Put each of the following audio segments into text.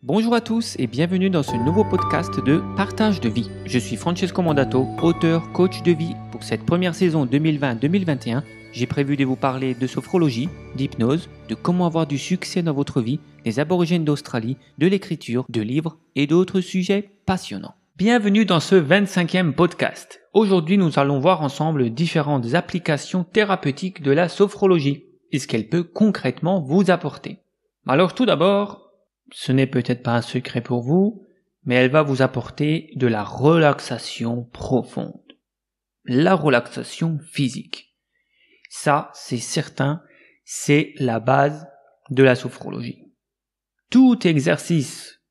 Bonjour à tous et bienvenue dans ce nouveau podcast de Partage de vie. Je suis Francesco Mondato, auteur, coach de vie. Pour cette première saison 2020-2021, j'ai prévu de vous parler de sophrologie, d'hypnose, de comment avoir du succès dans votre vie, des aborigènes d'Australie, de l'écriture, de livres et d'autres sujets passionnants. Bienvenue dans ce 25e podcast. Aujourd'hui, nous allons voir ensemble différentes applications thérapeutiques de la sophrologie et ce qu'elle peut concrètement vous apporter. Alors tout d'abord, ce n'est peut-être pas un secret pour vous, mais elle va vous apporter de la relaxation profonde. La relaxation physique. Ça, c'est certain, c'est la base de la sophrologie. Tout exercice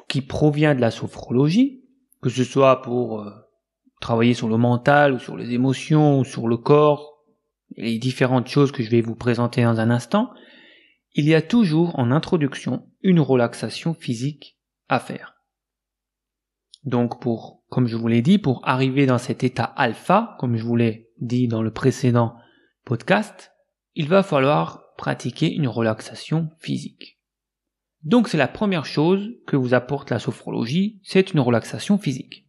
qui provient de la sophrologie, que ce soit pour travailler sur le mental, ou sur les émotions, ou sur le corps, les différentes choses que je vais vous présenter dans un instant, il y a toujours en introduction une relaxation physique à faire. Donc comme je vous l'ai dit, pour arriver dans cet état alpha, comme je vous l'ai dit dans le précédent podcast, il va falloir pratiquer une relaxation physique. Donc c'est la première chose que vous apporte la sophrologie, c'est une relaxation physique.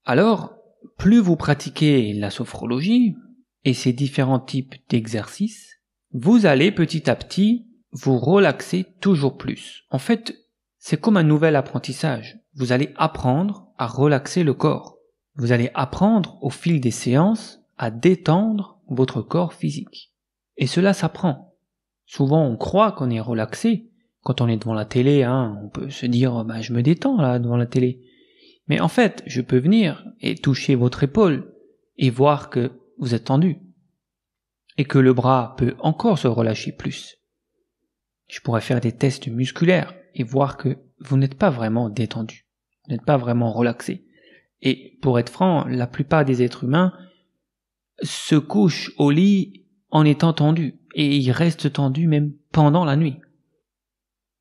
Alors, plus vous pratiquez la sophrologie et ses différents types d'exercices, vous allez petit à petit vous relaxez toujours plus. En fait, c'est comme un nouvel apprentissage. Vous allez apprendre à relaxer le corps. Vous allez apprendre au fil des séances à détendre votre corps physique. Et cela s'apprend. Souvent, on croit qu'on est relaxé. Quand on est devant la télé, on peut se dire « je me détends là devant la télé ». Mais en fait, je peux venir et toucher votre épaule et voir que vous êtes tendu. Et que le bras peut encore se relâcher plus. Je pourrais faire des tests musculaires et voir que vous n'êtes pas vraiment détendu, vous n'êtes pas vraiment relaxé. Et pour être franc, la plupart des êtres humains se couchent au lit en étant tendus, et ils restent tendus même pendant la nuit.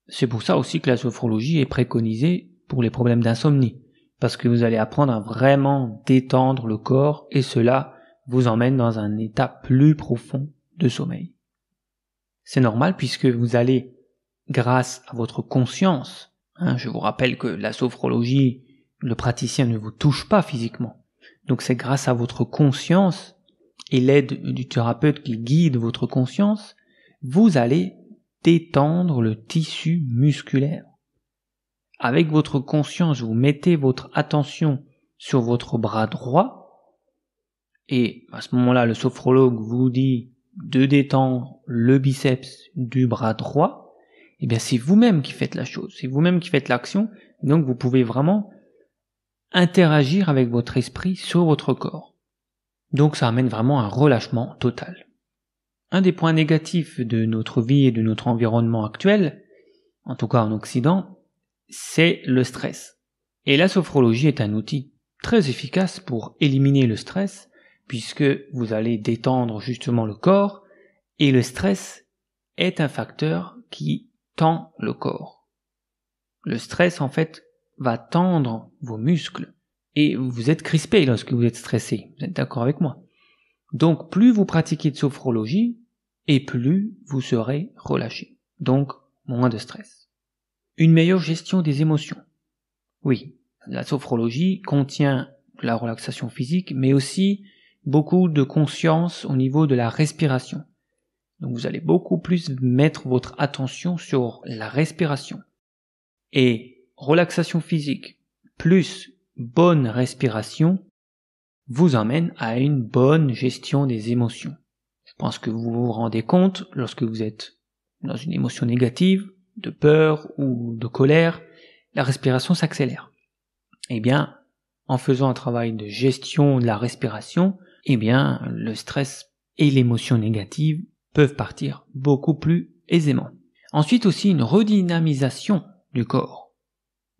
C'est pour ça aussi que la sophrologie est préconisée pour les problèmes d'insomnie, parce que vous allez apprendre à vraiment détendre le corps, et cela vous emmène dans un état plus profond de sommeil. C'est normal puisque vous allez, grâce à votre conscience, je vous rappelle que la sophrologie, le praticien ne vous touche pas physiquement. Donc c'est grâce à votre conscience et l'aide du thérapeute qui guide votre conscience, vous allez détendre le tissu musculaire. Avec votre conscience, vous mettez votre attention sur votre bras droit et à ce moment-là, le sophrologue vous dit de détendre le biceps du bras droit, eh bien c'est vous-même qui faites la chose, c'est vous-même qui faites l'action, donc vous pouvez vraiment interagir avec votre esprit sur votre corps. Donc ça amène vraiment un relâchement total. Un des points négatifs de notre vie et de notre environnement actuel, en tout cas en Occident, c'est le stress. Et la sophrologie est un outil très efficace pour éliminer le stress, puisque vous allez détendre justement le corps, et le stress est un facteur qui tend le corps. Le stress, en fait, va tendre vos muscles, et vous êtes crispé lorsque vous êtes stressé, vous êtes d'accord avec moi? Donc, plus vous pratiquez de sophrologie, et plus vous serez relâché, donc moins de stress. Une meilleure gestion des émotions. Oui, la sophrologie contient la relaxation physique, mais aussi beaucoup de conscience au niveau de la respiration. Donc vous allez beaucoup plus mettre votre attention sur la respiration. Et relaxation physique plus bonne respiration vous emmène à une bonne gestion des émotions. Je pense que vous vous rendez compte lorsque vous êtes dans une émotion négative, de peur ou de colère, la respiration s'accélère. Eh bien, en faisant un travail de gestion de la respiration, le stress et l'émotion négative peuvent partir beaucoup plus aisément. Ensuite aussi une redynamisation du corps.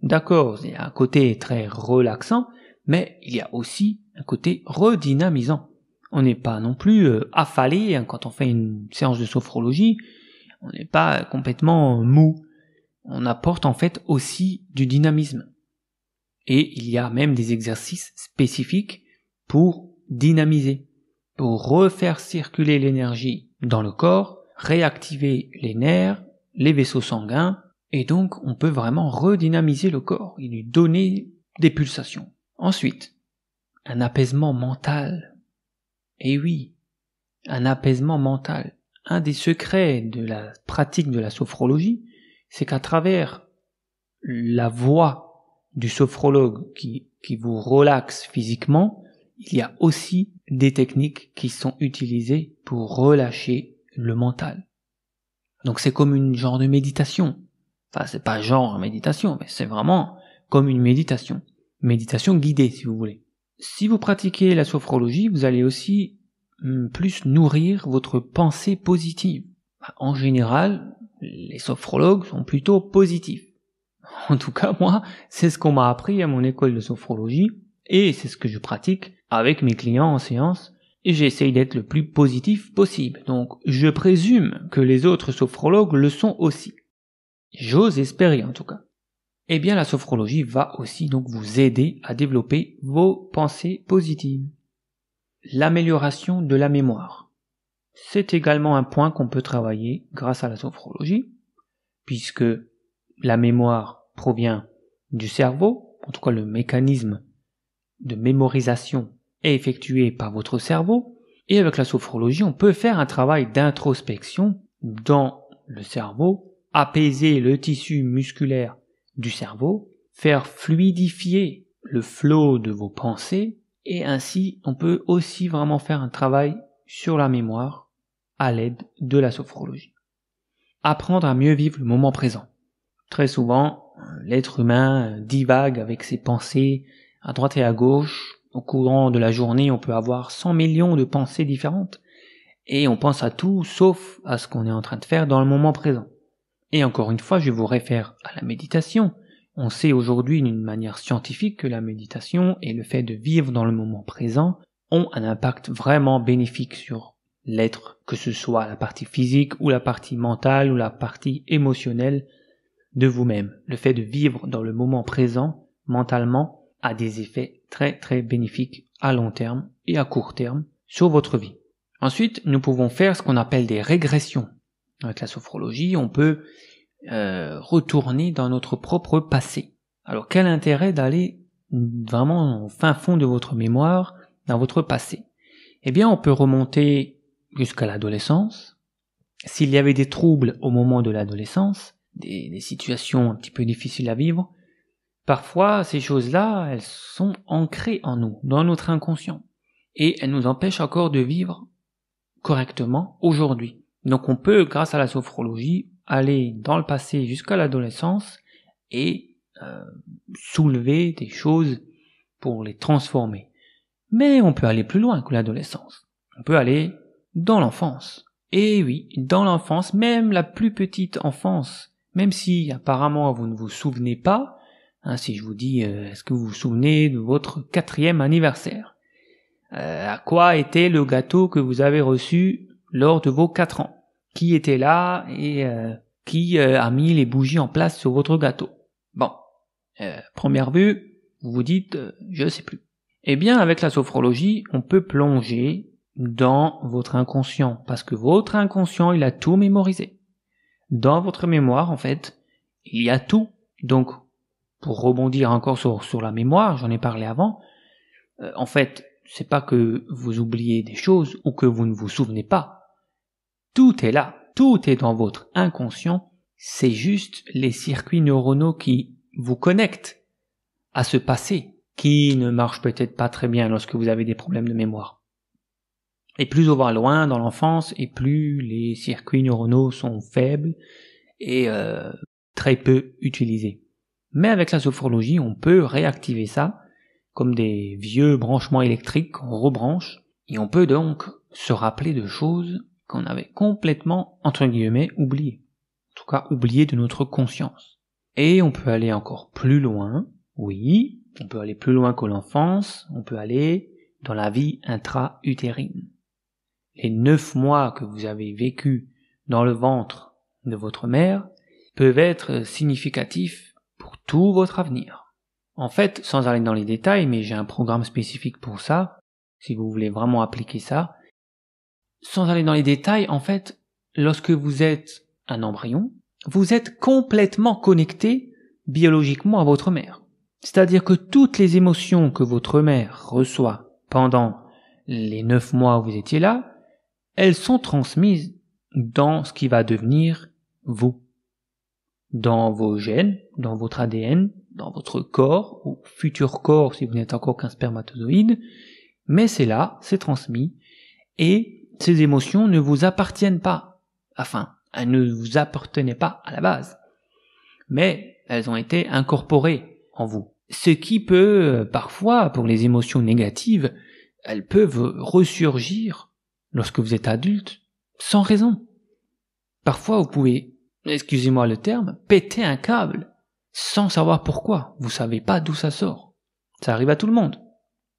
D'accord, il y a un côté très relaxant, mais il y a aussi un côté redynamisant. On n'est pas non plus affalé quand on fait une séance de sophrologie, on n'est pas complètement mou. On apporte en fait aussi du dynamisme. Et il y a même des exercices spécifiques pour dynamiser, pour refaire circuler l'énergie dans le corps, réactiver les nerfs, les vaisseaux sanguins, Et donc, on peut vraiment redynamiser le corps et lui donner des pulsations. Ensuite, un apaisement mental. Et oui, un apaisement mental. Un des secrets de la pratique de la sophrologie, c'est qu'à travers la voix du sophrologue qui vous relaxe physiquement, il y a aussi des techniques qui sont utilisées pour relâcher le mental. Donc c'est comme une genre de méditation. Enfin, c'est pas genre méditation, mais c'est vraiment comme une méditation. Méditation guidée, si vous voulez. Si vous pratiquez la sophrologie, vous allez aussi plus nourrir votre pensée positive. En général, les sophrologues sont plutôt positifs. En tout cas, moi, c'est ce qu'on m'a appris à mon école de sophrologie, et c'est ce que je pratique avec mes clients en séance, et j'essaye d'être le plus positif possible. Donc, je présume que les autres sophrologues le sont aussi. J'ose espérer en tout cas. Eh bien, la sophrologie va aussi donc vous aider à développer vos pensées positives. L'amélioration de la mémoire. C'est également un point qu'on peut travailler grâce à la sophrologie, puisque la mémoire provient du cerveau, en tout cas le mécanisme de mémorisation est effectué par votre cerveau, et avec la sophrologie, on peut faire un travail d'introspection dans le cerveau, apaiser le tissu musculaire du cerveau, faire fluidifier le flot de vos pensées, et ainsi on peut aussi vraiment faire un travail sur la mémoire à l'aide de la sophrologie. Apprendre à mieux vivre le moment présent. Très souvent, l'être humain divague avec ses pensées à droite et à gauche. Au courant de la journée, on peut avoir 100 millions de pensées différentes et on pense à tout sauf à ce qu'on est en train de faire dans le moment présent. Et encore une fois, je vous réfère à la méditation. On sait aujourd'hui d'une manière scientifique que la méditation et le fait de vivre dans le moment présent ont un impact vraiment bénéfique sur l'être, que ce soit la partie physique ou la partie mentale ou la partie émotionnelle de vous-même. Le fait de vivre dans le moment présent, mentalement, a des effets très très bénéfiques à long terme et à court terme sur votre vie. Ensuite, nous pouvons faire ce qu'on appelle des régressions. Avec la sophrologie, on peut retourner dans notre propre passé. Alors quel intérêt d'aller vraiment au fin fond de votre mémoire, dans votre passé? Eh bien, on peut remonter jusqu'à l'adolescence. S'il y avait des troubles au moment de l'adolescence, des situations un petit peu difficiles à vivre, parfois ces choses-là, elles sont ancrées en nous, dans notre inconscient, et elles nous empêchent encore de vivre correctement aujourd'hui. Donc on peut, grâce à la sophrologie, aller dans le passé jusqu'à l'adolescence et soulever des choses pour les transformer. Mais on peut aller plus loin que l'adolescence. On peut aller dans l'enfance. Et oui, dans l'enfance, même la plus petite enfance, même si apparemment vous ne vous souvenez pas, si je vous dis, est-ce que vous vous souvenez de votre 4e anniversaire? À quoi était le gâteau que vous avez reçu lors de vos 4 ans? Qui était là et qui a mis les bougies en place sur votre gâteau? Bon, première vue, vous vous dites, je sais plus. Eh bien, avec la sophrologie, on peut plonger dans votre inconscient, parce que votre inconscient, il a tout mémorisé. Dans votre mémoire, en fait, il y a tout. Donc, pour rebondir encore sur la mémoire, j'en ai parlé avant, en fait, c'est pas que vous oubliez des choses ou que vous ne vous souvenez pas. Tout est là, tout est dans votre inconscient, c'est juste les circuits neuronaux qui vous connectent à ce passé, qui ne marche peut-être pas très bien lorsque vous avez des problèmes de mémoire. Et plus on va loin dans l'enfance, et plus les circuits neuronaux sont faibles et très peu utilisés. Mais avec la sophrologie, on peut réactiver ça, comme des vieux branchements électriques qu'on rebranche, et on peut donc se rappeler de choses qu'on avait complètement, entre guillemets, oubliées. En tout cas, oubliées de notre conscience. Et on peut aller encore plus loin, oui, on peut aller plus loin que l'enfance, on peut aller dans la vie intra-utérine. Les 9 mois que vous avez vécu dans le ventre de votre mère peuvent être significatifs pour tout votre avenir. En fait, sans aller dans les détails, mais j'ai un programme spécifique pour ça, si vous voulez vraiment appliquer ça. Sans aller dans les détails, en fait, lorsque vous êtes un embryon, vous êtes complètement connecté biologiquement à votre mère. C'est-à-dire que toutes les émotions que votre mère reçoit pendant les 9 mois où vous étiez là, elles sont transmises dans ce qui va devenir vous. Dans vos gènes, dans votre ADN, dans votre corps, ou futur corps si vous n'êtes encore qu'un spermatozoïde, mais c'est là, c'est transmis, et ces émotions ne vous appartiennent pas. Enfin, elles ne vous appartenaient pas à la base, mais elles ont été incorporées en vous. Ce qui peut, parfois, pour les émotions négatives, elles peuvent ressurgir lorsque vous êtes adulte, sans raison. Parfois, vous pouvez, excusez-moi le terme, péter un câble, sans savoir pourquoi. Vous savez pas d'où ça sort. Ça arrive à tout le monde.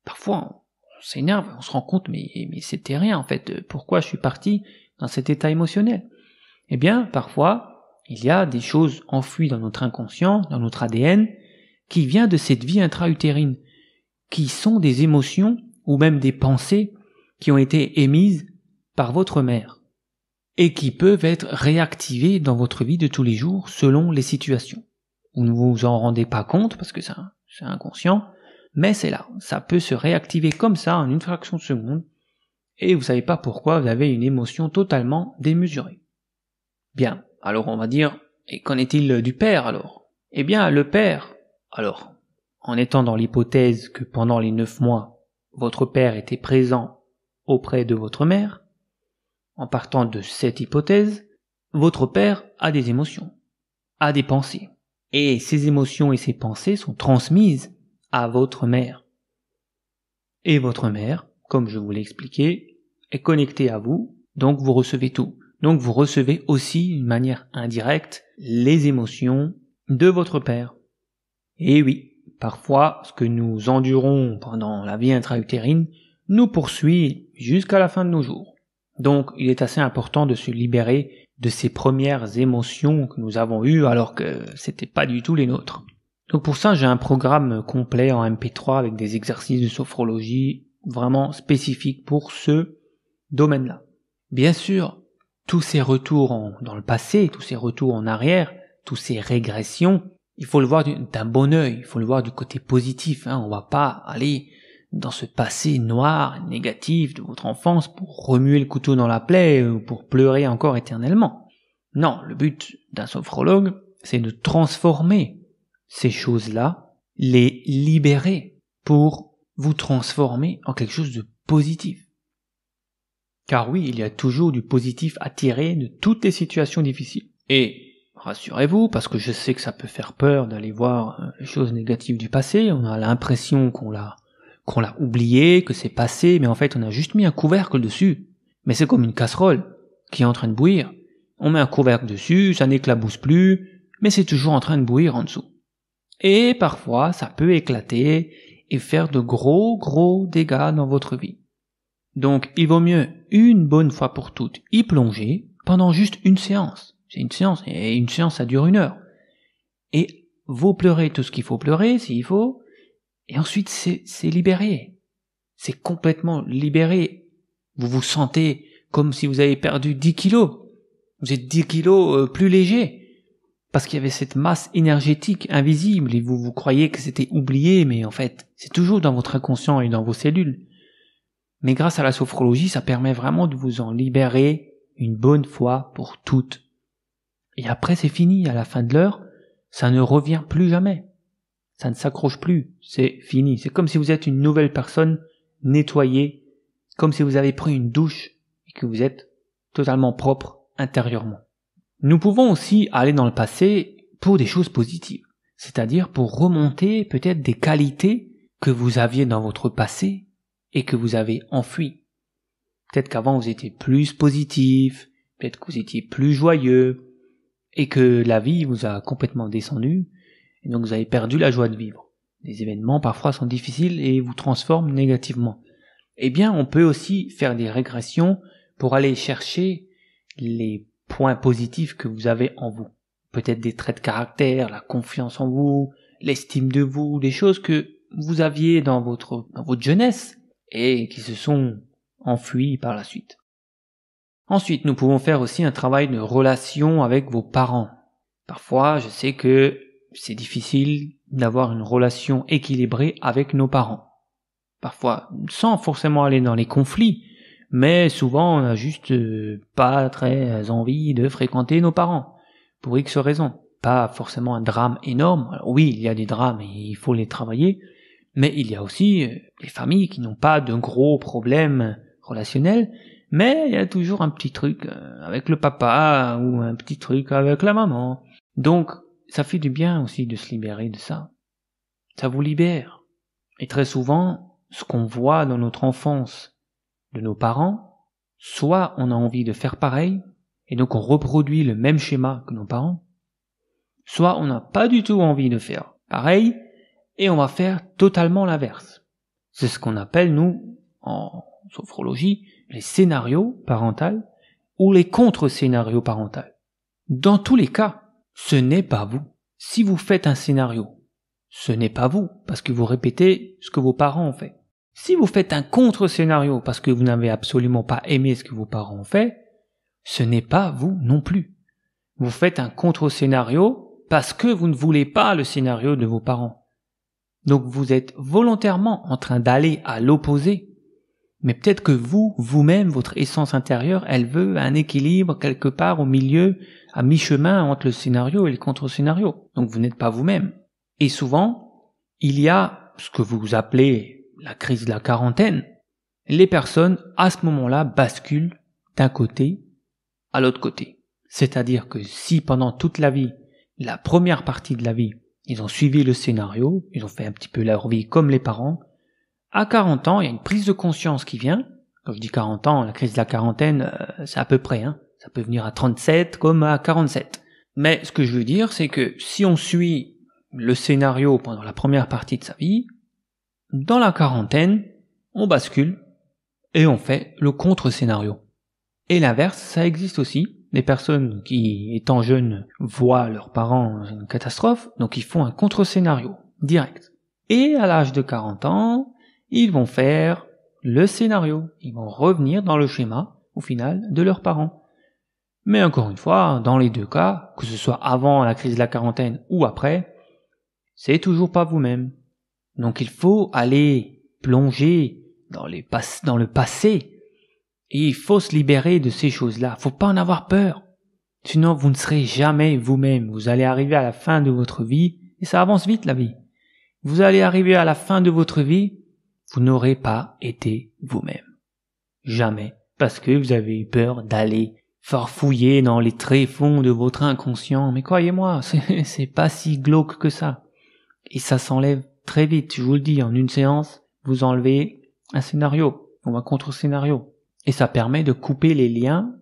Parfois, on s'énerve, on se rend compte, mais c'était rien, en fait. Pourquoi je suis parti dans cet état émotionnel? Eh bien, parfois, il y a des choses enfouies dans notre inconscient, dans notre ADN, qui vient de cette vie intra-utérine, qui sont des émotions ou même des pensées qui ont été émises par votre mère et qui peuvent être réactivées dans votre vie de tous les jours selon les situations. Vous ne vous en rendez pas compte parce que c'est inconscient, mais c'est là. Ça peut se réactiver comme ça en une fraction de seconde et vous savez pas pourquoi vous avez une émotion totalement démesurée. Bien, alors on va dire, et qu'en est-il du père alors? Eh bien, le père, alors, en étant dans l'hypothèse que pendant les 9 mois, votre père était présent auprès de votre mère, en partant de cette hypothèse, votre père a des émotions, a des pensées. Et ces émotions et ces pensées sont transmises à votre mère. Et votre mère, comme je vous l'ai expliqué, est connectée à vous, donc vous recevez tout. Donc vous recevez aussi, d'une manière indirecte, les émotions de votre père. Et oui, parfois, ce que nous endurons pendant la vie intra-utérine nous poursuit jusqu'à la fin de nos jours. Donc, il est assez important de se libérer de ces premières émotions que nous avons eues alors que c'était pas du tout les nôtres. Donc pour ça, j'ai un programme complet en MP3 avec des exercices de sophrologie vraiment spécifiques pour ce domaine-là. Bien sûr, tous ces retours dans le passé, tous ces retours en arrière, tous ces régressions, il faut le voir d'un bon œil, il faut le voir du côté positif. On va pas aller dans ce passé noir, négatif de votre enfance pour remuer le couteau dans la plaie ou pour pleurer encore éternellement. Non, le but d'un sophrologue, c'est de transformer ces choses-là, les libérer pour vous transformer en quelque chose de positif. Car oui, il y a toujours du positif à tirer de toutes les situations difficiles. Et rassurez-vous, parce que je sais que ça peut faire peur d'aller voir les choses négatives du passé, on a l'impression qu'on l'a oublié, que c'est passé, mais en fait on a juste mis un couvercle dessus. Mais c'est comme une casserole qui est en train de bouillir. On met un couvercle dessus, ça n'éclabousse plus, mais c'est toujours en train de bouillir en dessous. Et parfois ça peut éclater et faire de gros dégâts dans votre vie. Donc il vaut mieux une bonne fois pour toutes y plonger pendant juste une séance. C'est une séance, et une séance ça dure 1 heure. Et vous pleurez tout ce qu'il faut pleurer, s'il faut, et ensuite c'est libéré. C'est complètement libéré. Vous vous sentez comme si vous avez perdu 10 kilos. Vous êtes 10 kilos plus léger. Parce qu'il y avait cette masse énergétique invisible et vous croyez que c'était oublié, mais en fait, c'est toujours dans votre inconscient et dans vos cellules. Mais grâce à la sophrologie, ça permet vraiment de vous en libérer une bonne fois pour toutes. Et après, c'est fini. À la fin de l'heure, ça ne revient plus jamais. Ça ne s'accroche plus. C'est fini. C'est comme si vous êtes une nouvelle personne nettoyée, comme si vous avez pris une douche et que vous êtes totalement propre intérieurement. Nous pouvons aussi aller dans le passé pour des choses positives, c'est-à-dire pour remonter peut-être des qualités que vous aviez dans votre passé et que vous avez enfuies. Peut-être qu'avant vous étiez plus positif, peut-être que vous étiez plus joyeux et que la vie vous a complètement descendu et donc vous avez perdu la joie de vivre. Les événements parfois sont difficiles et vous transforment négativement. Eh bien, on peut aussi faire des régressions pour aller chercher les points positifs que vous avez en vous. Peut-être des traits de caractère, la confiance en vous, l'estime de vous, des choses que vous aviez dans votre jeunesse et qui se sont enfuies par la suite. Ensuite, nous pouvons faire aussi un travail de relation avec vos parents. Parfois, je sais que c'est difficile d'avoir une relation équilibrée avec nos parents. Parfois, sans forcément aller dans les conflits, mais souvent on a juste pas très envie de fréquenter nos parents, pour X raisons. Pas forcément un drame énorme. Alors oui, il y a des drames et il faut les travailler, mais il y a aussi des familles qui n'ont pas de gros problèmes relationnels, mais il y a toujours un petit truc avec le papa ou un petit truc avec la maman. Donc, ça fait du bien aussi de se libérer de ça. Ça vous libère. Et très souvent, ce qu'on voit dans notre enfance de nos parents, soit on a envie de faire pareil, et donc on reproduit le même schéma que nos parents, soit on n'a pas du tout envie de faire pareil, et on va faire totalement l'inverse. C'est ce qu'on appelle, nous, en sophrologie, les scénarios parentaux ou les contre-scénarios parentaux. Dans tous les cas, ce n'est pas vous. Si vous faites un scénario, ce n'est pas vous, parce que vous répétez ce que vos parents ont fait. Si vous faites un contre-scénario parce que vous n'avez absolument pas aimé ce que vos parents ont fait, ce n'est pas vous non plus. Vous faites un contre-scénario parce que vous ne voulez pas le scénario de vos parents. Donc vous êtes volontairement en train d'aller à l'opposé. Mais peut-être que vous-même, votre essence intérieure, elle veut un équilibre quelque part au milieu, à mi-chemin entre le scénario et le contre-scénario. Donc vous n'êtes pas vous-même. Et souvent, il y a ce que vous appelez la crise de la quarantaine. Les personnes, à ce moment-là, basculent d'un côté à l'autre côté. C'est-à-dire que si pendant toute la vie, la première partie de la vie, ils ont suivi le scénario, ils ont fait un petit peu leur vie comme les parents, à 40 ans, il y a une prise de conscience qui vient. Quand je dis 40 ans, la crise de la quarantaine, c'est à peu près, ça peut venir à 37 comme à 47. Mais ce que je veux dire, c'est que si on suit le scénario pendant la première partie de sa vie, dans la quarantaine, on bascule et on fait le contre-scénario. Et l'inverse, ça existe aussi. Des personnes qui, étant jeunes, voient leurs parents dans une catastrophe, donc ils font un contre-scénario, direct. Et à l'âge de 40 ans, ils vont faire le scénario. Ils vont revenir dans le schéma, au final, de leurs parents. Mais encore une fois, dans les deux cas, que ce soit avant la crise de la quarantaine ou après, c'est toujours pas vous-même. Donc il faut aller plonger dans le passé. Et il faut se libérer de ces choses-là. Faut pas en avoir peur. Sinon, vous ne serez jamais vous-même. Vous allez arriver à la fin de votre vie, et ça avance vite la vie. Vous allez arriver à la fin de votre vie, vous n'aurez pas été vous-même. Jamais. Parce que vous avez eu peur d'aller farfouiller dans les tréfonds de votre inconscient. Mais croyez-moi, c'est pas si glauque que ça. Et ça s'enlève très vite. Je vous le dis, en une séance, vous enlevez un scénario, ou un contre-scénario. Et ça permet de couper les liens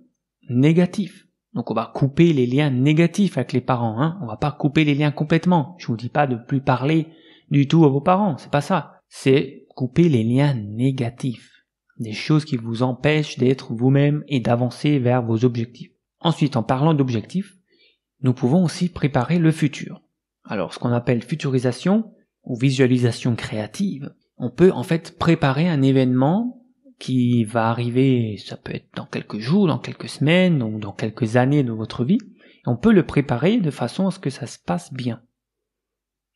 négatifs. Donc on va couper les liens négatifs avec les parents, On va pas couper les liens complètement. Je vous dis pas de plus parler du tout à vos parents, c'est pas ça. C'est couper les liens négatifs. Des choses qui vous empêchent d'être vous-même et d'avancer vers vos objectifs. Ensuite, en parlant d'objectifs, nous pouvons aussi préparer le futur. Alors, ce qu'on appelle futurisation ou visualisation créative, on peut en fait préparer un événement qui va arriver, ça peut être dans quelques jours, dans quelques semaines, ou dans quelques années de votre vie. On peut le préparer de façon à ce que ça se passe bien.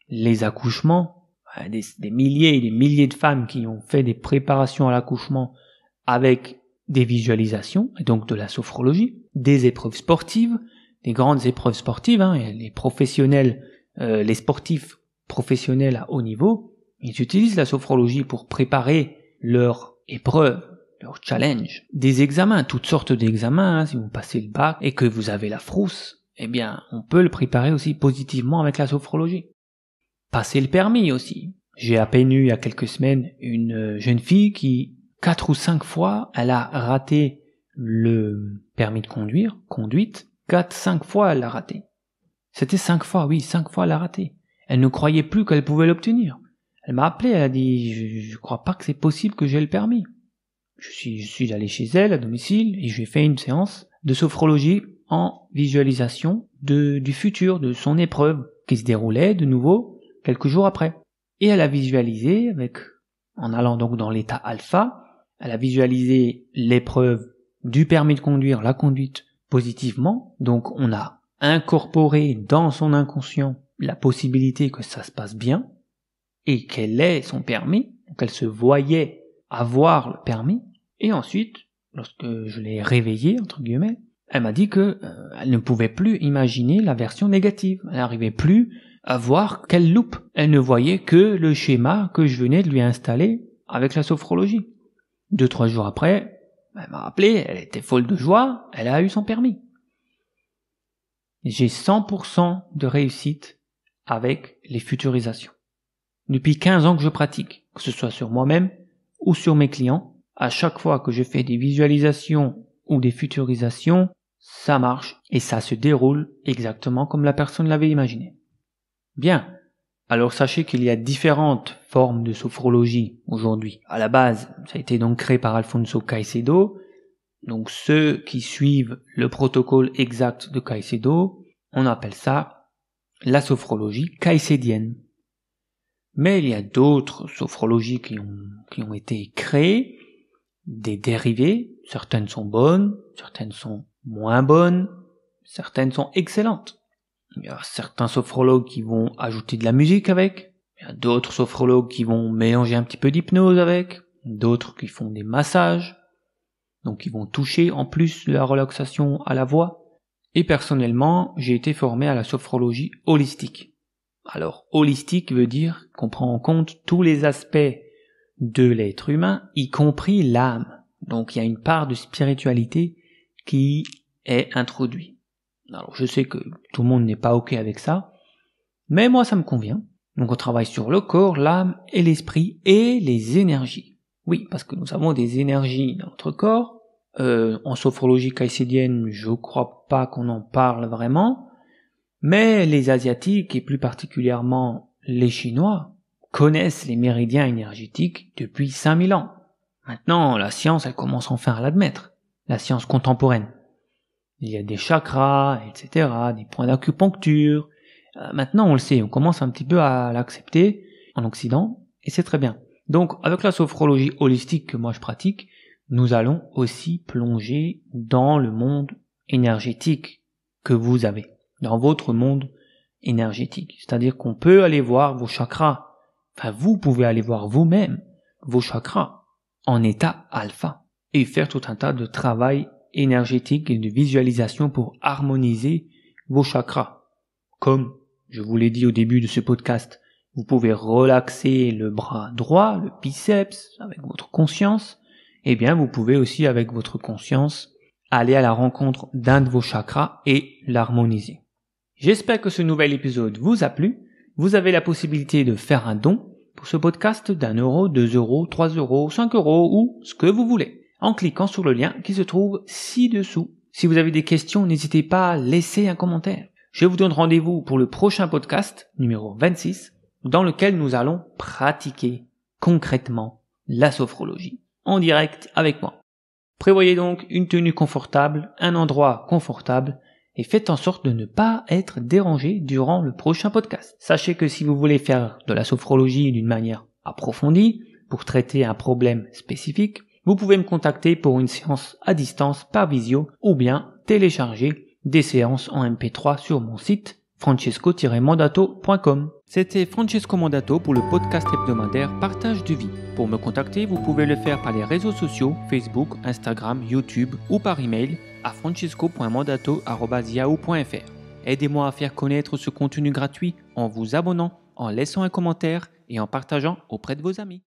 Les accouchements, des milliers et des milliers de femmes qui ont fait des préparations à l'accouchement avec des visualisations, et donc de la sophrologie, des épreuves sportives, des grandes épreuves sportives, les professionnels, les sportifs professionnels à haut niveau, ils utilisent la sophrologie pour préparer leur épreuves, leurs challenges, des examens, toutes sortes d'examens, si vous passez le bac et que vous avez la frousse, eh bien, on peut le préparer aussi positivement avec la sophrologie. Passer le permis aussi. J'ai à peine eu il y a quelques semaines une jeune fille qui, 4 ou 5 fois, elle a raté le permis de conduite, 4-5 fois elle l'a raté. C'était 5 fois, oui, 5 fois elle l'a raté. Elle ne croyait plus qu'elle pouvait l'obtenir. Elle m'a appelé, elle a dit, je crois pas que c'est possible que j'ai le permis. Je suis allé chez elle, à domicile, et je lui ai fait une séance de sophrologie en visualisation du futur, de son épreuve, qui se déroulait de nouveau quelques jours après. Et elle a visualisé en allant donc dans l'état alpha, elle a visualisé l'épreuve du permis de conduire, la conduite positivement, donc on a incorporé dans son inconscient la possibilité que ça se passe bien et qu'elle ait son permis, qu'elle se voyait avoir le permis. Et ensuite, lorsque je l'ai réveillée, entre guillemets, elle m'a dit que elle ne pouvait plus imaginer la version négative. Elle n'arrivait plus à voir qu'elle loupe. Elle ne voyait que le schéma que je venais de lui installer avec la sophrologie. 2-3 jours après, elle m'a appelé, elle était folle de joie, elle a eu son permis. J'ai 100% de réussite avec les futurisations. Depuis 15 ans que je pratique, que ce soit sur moi-même ou sur mes clients, à chaque fois que je fais des visualisations ou des futurisations, ça marche et ça se déroule exactement comme la personne l'avait imaginé. Bien, alors sachez qu'il y a différentes formes de sophrologie aujourd'hui. À la base, ça a été donc créé par Alfonso Caicedo. Donc ceux qui suivent le protocole exact de Caicedo, on appelle ça la sophrologie caïcédienne. Mais il y a d'autres sophrologies qui ont été créées, des dérivés, certaines sont bonnes, certaines sont moins bonnes, certaines sont excellentes. Il y a certains sophrologues qui vont ajouter de la musique avec, il y a d'autres sophrologues qui vont mélanger un petit peu d'hypnose avec, d'autres qui font des massages, donc ils vont toucher en plus de la relaxation à la voix. Et personnellement, j'ai été formé à la sophrologie holistique. Alors, holistique veut dire qu'on prend en compte tous les aspects de l'être humain, y compris l'âme. Donc il y a une part de spiritualité qui est introduite. Alors je sais que tout le monde n'est pas ok avec ça, mais moi ça me convient. Donc on travaille sur le corps, l'âme et l'esprit et les énergies. Oui, parce que nous avons des énergies dans notre corps. En sophrologie caïcédienne, je crois pas qu'on en parle vraiment, mais les Asiatiques et plus particulièrement les Chinois connaissent les méridiens énergétiques depuis 5000 ans. Maintenant, la science, elle commence enfin à l'admettre, la science contemporaine. Il y a des chakras, etc., des points d'acupuncture. Maintenant, on le sait, on commence un petit peu à l'accepter en Occident, et c'est très bien. Donc, avec la sophrologie holistique que moi je pratique, nous allons aussi plonger dans le monde énergétique que vous avez, dans votre monde énergétique. C'est-à-dire qu'on peut aller voir vos chakras, enfin vous pouvez aller voir vous-même vos chakras en état alpha et faire tout un tas de travail énergétique et de visualisation pour harmoniser vos chakras. Comme je vous l'ai dit au début de ce podcast, vous pouvez relaxer le bras droit, le biceps, avec votre conscience. Eh bien, vous pouvez aussi, avec votre conscience, aller à la rencontre d'un de vos chakras et l'harmoniser. J'espère que ce nouvel épisode vous a plu. Vous avez la possibilité de faire un don pour ce podcast d'1 euro, 2 euros, 3 euros, 5 euros ou ce que vous voulez, en cliquant sur le lien qui se trouve ci-dessous. Si vous avez des questions, n'hésitez pas à laisser un commentaire. Je vous donne rendez-vous pour le prochain podcast, numéro 26, dans lequel nous allons pratiquer concrètement la sophrologie en direct avec moi. Prévoyez donc une tenue confortable, un endroit confortable et faites en sorte de ne pas être dérangé durant le prochain podcast. Sachez que si vous voulez faire de la sophrologie d'une manière approfondie pour traiter un problème spécifique, vous pouvez me contacter pour une séance à distance par visio ou bien télécharger des séances en MP3 sur mon site francesco-mandato.com. C'était Francesco Mandato pour le podcast hebdomadaire Partage de vie. Pour me contacter, vous pouvez le faire par les réseaux sociaux, Facebook, Instagram, YouTube ou par email à francesco.mandato@yahoo.fr. Aidez-moi à faire connaître ce contenu gratuit en vous abonnant, en laissant un commentaire et en partageant auprès de vos amis.